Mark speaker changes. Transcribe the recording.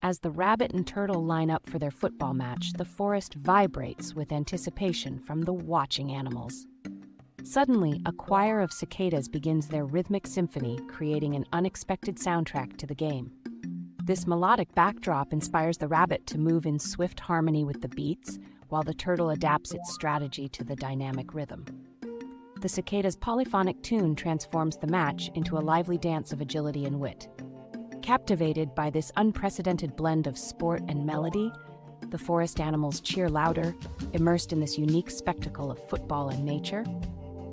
Speaker 1: As the rabbit and turtle line up for their football match, the forest vibrates with anticipation from the watching animals. Suddenly, a choir of cicadas begins their rhythmic symphony, creating an unexpected soundtrack to the game. This melodic backdrop inspires the rabbit to move in swift harmony with the beats, while the turtle adapts its strategy to the dynamic rhythm. The cicada's polyphonic tune transforms the match into a lively dance of agility and wit. Captivated by this unprecedented blend of sport and melody, the forest animals cheer louder, immersed in this unique spectacle of football and nature.